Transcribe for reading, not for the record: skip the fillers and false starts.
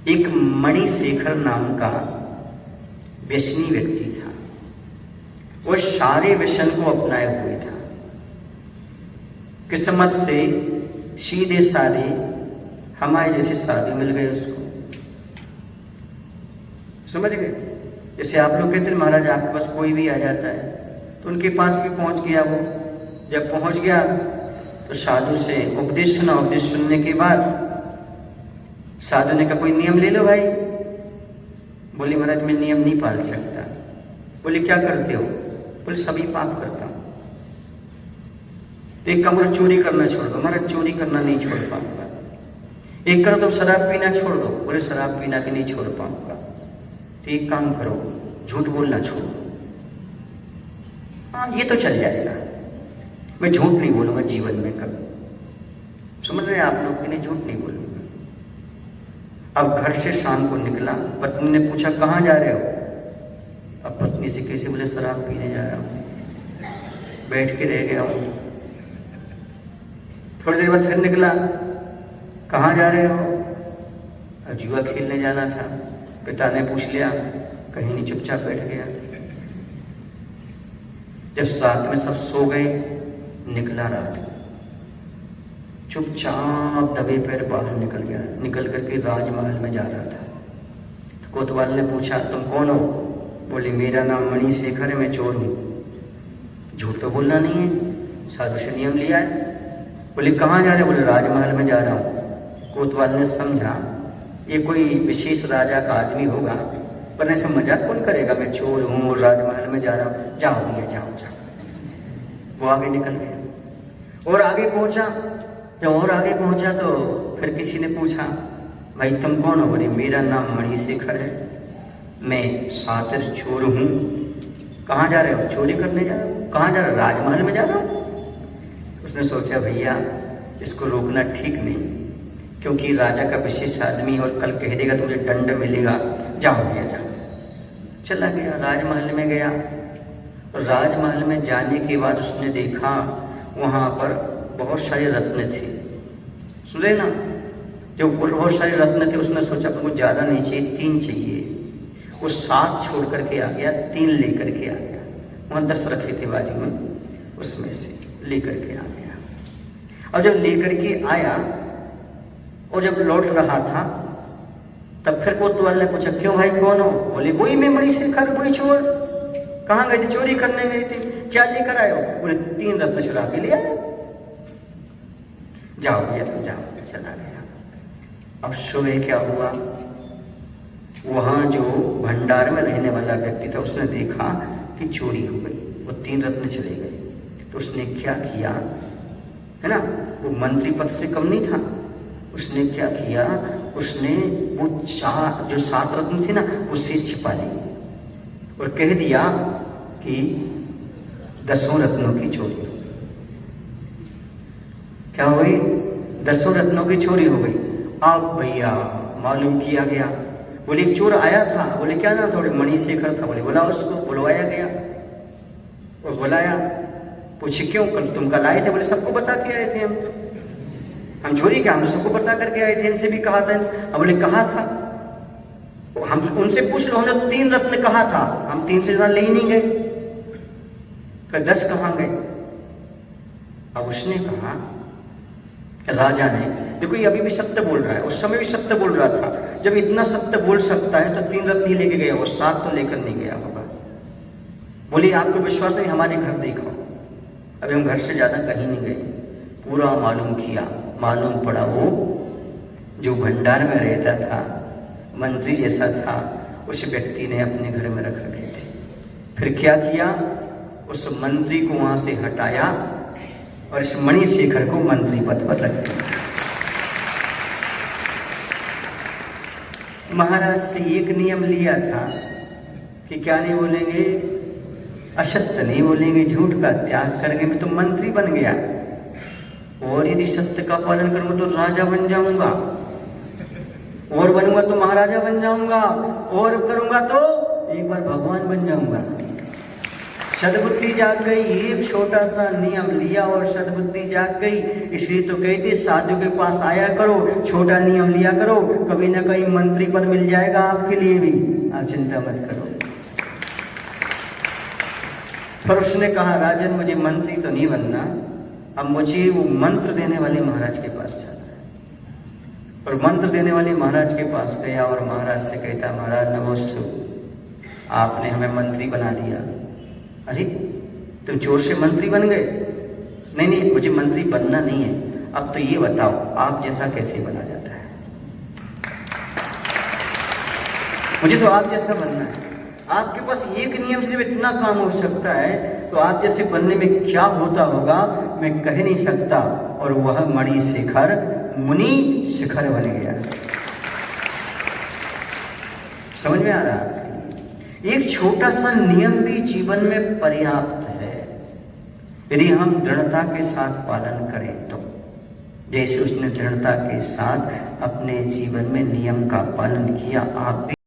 एक मणिशेखर नाम का व्यसनी व्यक्ति था। वह सारे व्यसन को अपनाए हुए था। किस्मत से सीधे साधे हमारे जैसे साधु मिल गए उसको, समझ गए। जैसे आप लोग कहते हैं महाराज आपके पास कोई भी आ जाता है, तो उनके पास भी पहुंच गया वो। जब पहुंच गया तो साधु से उपदेश सुना। उपदेश सुनने के बाद साधु ने कहा कोई नियम ले लो भाई। बोले महाराज मैं नियम नहीं पाल सकता। बोले क्या करते हो? बोले सभी पाप करता हूं। एक कमरा चोरी करना छोड़ दो। महाराज चोरी करना नहीं छोड़ पाऊंगा। एक करो तो शराब पीना छोड़ दो। बोले शराब पीना भी नहीं छोड़ पाऊंगा। तो एक काम करो झूठ बोलना छोड़ दो। हाँ ये तो चल जाएगा, मैं झूठ नहीं बोलूंगा जीवन में कभी। समझ रहे हैं आप लोग कि नहीं? झूठ नहीं बोलूंगा। अब घर से शाम को निकला, पत्नी ने पूछा कहाँ जा रहे हो? अब पत्नी से कैसे? बोले शराब पीने जा रहा हूँ, बैठ के रह गया हूँ। थोड़ी देर बाद फिर निकला, कहाँ जा रहे हो? अब जुआ खेलने जाना था। पिता ने पूछ लिया, कहीं नहीं, चुपचाप बैठ गया। जब साथ में सब सो गए, निकला रात को, चुपचाप दबे पैर बाहर निकल गया। निकल करके राजमहल में जा रहा था। तो कोतवाल ने पूछा तुम कौन हो? बोले मेरा नाम मणिशेखर है, मैं चोर हूं। झूठ तो बोलना नहीं है, साधु से नियम लिया है। बोले कहाँ जा रहे? बोले राजमहल में जा रहा हूँ। कोतवाल ने समझा ये कोई विशेष राजा का आदमी होगा, पर ऐसा मजाक कौन करेगा, मैं चोर हूँ और राजमहल में जा रहा हूँ। जाओ भैया जाओ जाओ। वो आगे निकल गया और आगे पहुंचा। जब और आगे पहुंचा तो फिर किसी ने पूछा भाई तुम कौन हो? बोले मेरा नाम मणिशेखर है, मैं शातिर चोर हूँ। कहाँ जा रहे हो? चोरी करने जा रहा हूँ। कहाँ जा रहे हो? राजमहल में जा रहा हूँ। उसने सोचा भैया इसको रोकना ठीक नहीं, क्योंकि राजा का विशेष आदमी और कल कह देगा तुझे दंड मिलेगा। जाओ भैया जाओ। चला गया, राजमहल में गया। राजमहल में जाने के बाद उसने देखा वहाँ पर बहुत सारे रत्न थे। सुने ना, जो बहुत सारे रत्न थे उसने सोचा तुमको ज़्यादा नहीं चाहिए, 3 चाहिए। वो 7 छोड़ करके आ गया, 3 लेकर के आ गया। वहाँ 10 रखे थे बाजू में, उसमें से लेकर के आ गया। और जब लेकर के आया और जब लौट रहा था तब फिर कोतवाल ने पूछा क्यों भाई कौन हो? बोले वही मैं मणिशेखर, वही चोर। कहाँ गए थे? चोरी करने गए थे। क्या लेकर आए हो? बोले 3 रत्न चुरा के ले आए। जाओ भैया तुम जाओ। चला गया। अब सुबह क्या हुआ, वहां जो भंडार में रहने वाला व्यक्ति था उसने देखा कि चोरी हो गई, वो 3 रत्न चले गए। तो उसने क्या किया, है ना, वो मंत्री पद से कम नहीं था। उसने क्या किया, उसने वो जो 7 रत्न थे ना वो शेष छिपा लिए और कह दिया कि 10 रत्नों की चोरी। क्या हो गई? 10 रत्नों की चोरी हो गई। अब भैया मालूम किया गया। बोले एक चोर आया था। बोले क्या नाम था? मणिशेखर था। बोले बुला उसको। बुलवाया गया और बुलाया। पूछे क्यों, तुम कल आए थे? बोले सबको बता के आए थे हम चोरी क्या, हम सबको बता करके आए थे, इनसे भी कहा था। अब बोले कहा था, हम उनसे पूछ लो, हमने 3 रत्न कहा था, हम 3 से ज्यादा ले ही नहीं गए। फिर 10 कहाँ गए? अब उसने कहा, राजा ने, देखो ये अभी भी सत्य बोल रहा है, उस समय भी सत्य बोल रहा था। जब इतना सत्य बोल सकता है तो 3 रत्न ही लेके गया, वो 7 तो लेकर नहीं गया होगा। बोली आपको विश्वास नहीं, हमारे घर देखो। अभी हम घर से ज्यादा कहीं नहीं गए, पूरा मालूम किया। मालूम पड़ा वो जो भंडार में रहता था, मंत्री जैसा था, उस व्यक्ति ने अपने घर में रख रखे थे। फिर क्या किया, उस मंत्री को वहां से हटाया और इस मणिशेखर को मंत्री पद पर रख दिया। महाराज से एक नियम लिया था कि क्या नहीं बोलेंगे, असत्य नहीं बोलेंगे, झूठ का त्याग करेंगे, मैं तो मंत्री बन गया। और यदि सत्य का पालन करूंगा तो राजा बन जाऊंगा, और बनूंगा तो महाराजा बन जाऊंगा, और करूंगा तो एक बार भगवान बन जाऊंगा। सद्बुद्धि जाग गई, एक छोटा सा नियम लिया और सद्बुद्धि जाग गई। इसलिए तो कहते साधु के पास आया करो, छोटा नियम लिया करो, कभी ना कहीं मंत्री पद मिल जाएगा आपके लिए भी, आप चिंता मत करो। पर उसने कहा राजन मुझे मंत्री तो नहीं बनना, अब मुझे वो मंत्र देने वाले महाराज के पास जाना है। और मंत्र देने वाले महाराज के पास गया और महाराज से कहता महाराज नमोस्तु, आपने हमें मंत्री बना दिया। अरे तुम चोर से मंत्री बन गए? नहीं नहीं मुझे मंत्री बनना नहीं है, अब तो ये बताओ आप जैसा कैसे बना जाता है? मुझे तो आप जैसा बनना है। आपके पास एक नियम से इतना काम हो सकता है, तो आप जैसे बनने में क्या होता होगा मैं कह नहीं सकता। और वह मणिशेखर मुनि शिखर बन गया। समझ में आ रहा है? एक छोटा सा नियम भी जीवन में पर्याप्त है, यदि हम दृढ़ता के साथ पालन करें तो। जैसे उसने दृढ़ता के साथ अपने जीवन में नियम का पालन किया, आप भी